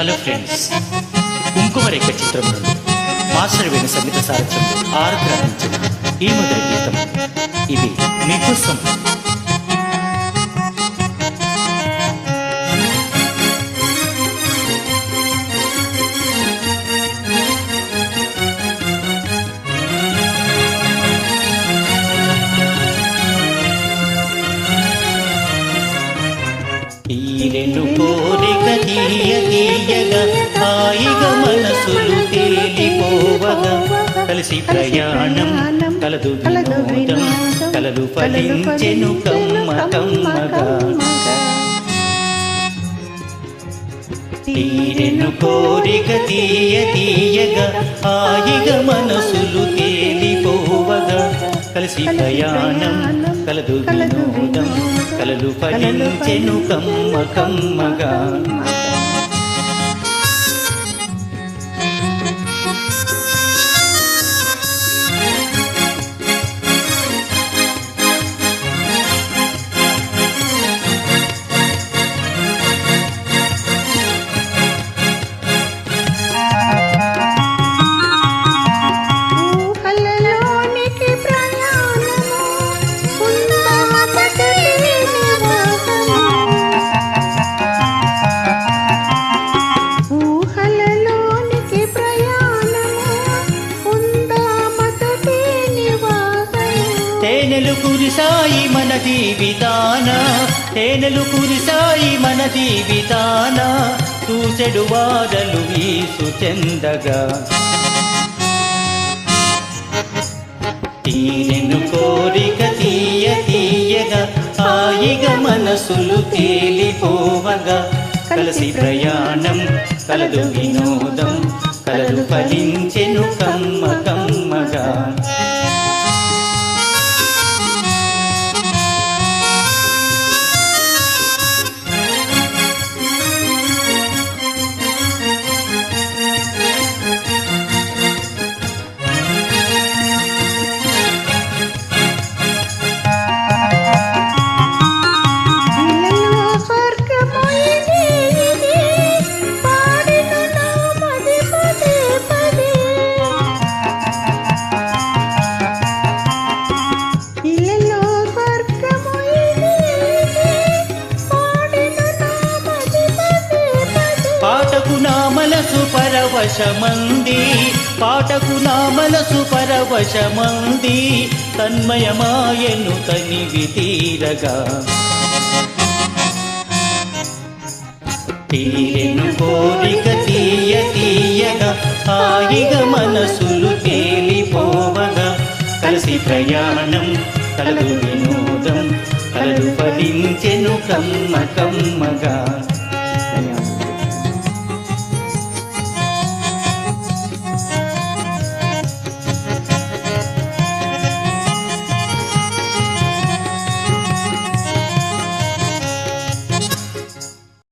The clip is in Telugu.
హలో ఫ్రెండ్స్, కుంకుమరేఖ చిత్రం నుండి మాస్టర్ వేణు సంగీత సారథ్యంలో ఆరాధించిన ఈ మొదటి గీతం ఇది మీకోసం. తీరెను కోరిక తీయ తీయగా హాయిగా మనసులు తేలిపోవగా కలిసి ప్రయాణం కలదు వినోదం కలదు ఫలించెను కమ్మ కమ్మగా. తీరెను కోరిక తీయ తీయగా హాయిగా మనసులు తేలిపోవగా కలిసి ప్రయాణం కలదు వినోదం కలలు ఫలించెను కమ్మ కమ్మగా. తేనెలు కురిసాయి మన జీవితాన తేనెలు కురిసాయి మన జీవితాన చూసెడు వారలు వీసు చెందగా. తీరెను కోరిక తీయ తీయగా హాయిగా మనసులు తేలిపోవగా కలిసి ప్రయాణం కలదు వినోదం కలలు ఫలించెను కమ్మ కమ్మగా. పాటకు నా మనసు పరవశమంది పాటకు నా మనసు పరవశమంది తన్మయమాయను తనివి తీరగా. తీరెను కోరిక తీయ తీయగా హాయిగా మనసులు తేలిపోవగా కలిసి ప్రయాణం కలదు వినోదం కలదు ఫలించెను కమ్మ కమ్మగా.